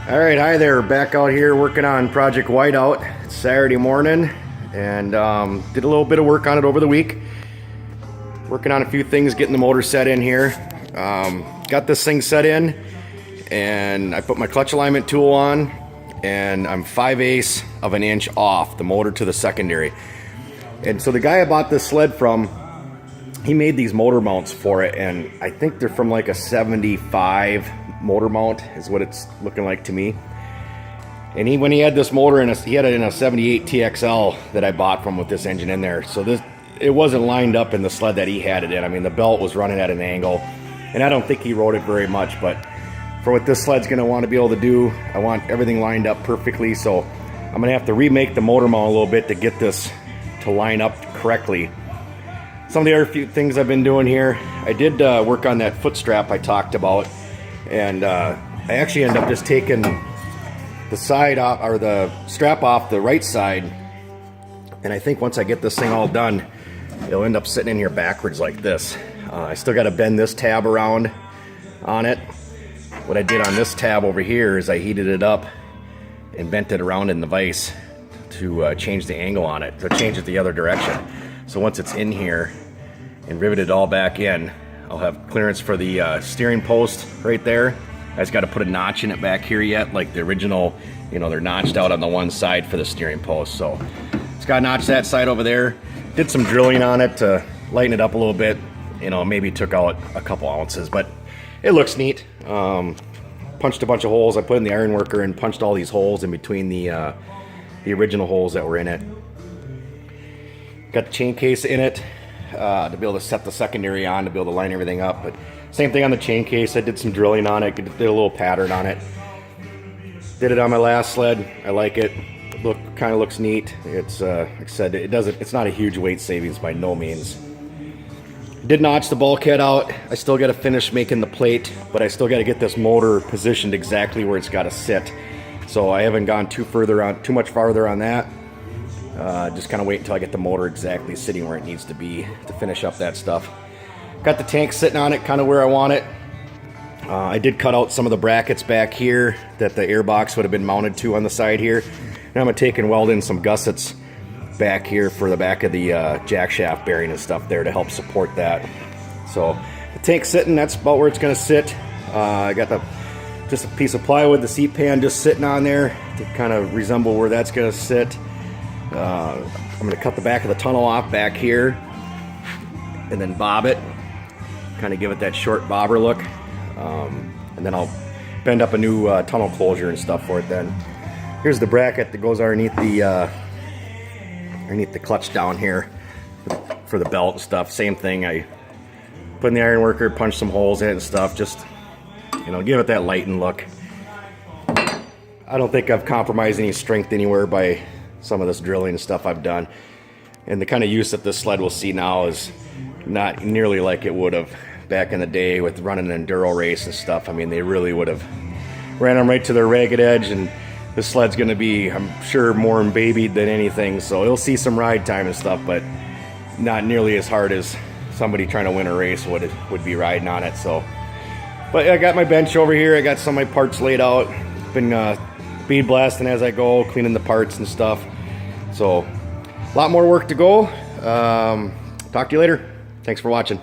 All right, hi there. Back out here working on Project Whiteout. It's Saturday morning, and did a little bit of work on it over the week. Working on a few things, getting the motor set in here. Got this thing set in, and I put my clutch alignment tool on, and I'm 5/8 of an inch off the motor to the secondary. And so the guy I bought this sled from, he made these motor mounts for it, and I think they're from like a 75 motor mount is what it's looking like to me. And when he had this motor in he had it in a 78 TXL that I bought from with this engine in there. So it wasn't lined up in the sled that he had it in. I mean, the belt was running at an angle, and I don't think he rode it very much, but for what this sled's gonna want to be able to do, I want everything lined up perfectly. So I'm gonna have to remake the motor mount a little bit to get this to line up correctly. Some of the other few things I've been doing here, I did work on that foot strap I talked about. And I actually ended up just taking the side off, or the strap off the right side, and I think once I get this thing all done, it'll end up sitting in here backwards like this. I still got to bend this tab around on it. What I did on this tab over here is I heated it up and bent it around in the vise to change the angle on it, to change it the other direction. So once it's in here and riveted all back in, I'll have clearance for the steering post right there. I just got to put a notch in it back here yet, like the original, you know, they're notched out on the one side for the steering post. So it's got to notch that side over there. Did some drilling on it to lighten it up a little bit. You know, maybe took out a couple ounces, but it looks neat. Punched a bunch of holes. I put in the iron worker and punched all these holes in between the original holes that were in it. Got the chain case in it. To be able to set the secondary on, to be able to line everything up. But same thing on the chain case. I did some drilling on it, did a little pattern on it. Did it on my last sled. I like it. Kind of looks neat. It's like I said, it's not a huge weight savings by no means. Did notch the bulkhead out. I still got to finish making the plate, but I still got to get this motor positioned exactly where it's got to sit. So I haven't gone too much farther on that. Just kind of wait until I get the motor exactly sitting where it needs to be to finish up that stuff. Got the tank sitting on it kind of where I want it. I did cut out some of the brackets back here that the airbox would have been mounted to on the side here. And I'm going to take and weld in some gussets back here for the back of the jack shaft bearing and stuff there to help support that. So the tank's sitting, that's about where it's going to sit. I got just a piece of plywood, the seat pan just sitting on there to kind of resemble where that's going to sit. I'm going to cut the back of the tunnel off back here and then bob it, kind of give it that short bobber look, and then I'll bend up a new tunnel closure and stuff for it then. Here's the bracket that goes underneath the clutch down here for the belt and stuff. Same thing, I put in the iron worker, punch some holes in it and stuff, just, you know, give it that lightened look. I don't think I've compromised any strength anywhere by some of this drilling and stuff I've done. And the kind of use that this sled will see now is not nearly like it would have back in the day with running an enduro race and stuff. I mean, they really would have ran them right to their ragged edge, and this sled's going to be, I'm sure, more babied than anything. So it'll see some ride time and stuff, but not nearly as hard as somebody trying to win a race would be riding on it. So, but I got my bench over here. I got some of my parts laid out. Been bead blasting as I go, cleaning the parts and stuff. So a lot more work to go. Talk to you later. Thanks for watching.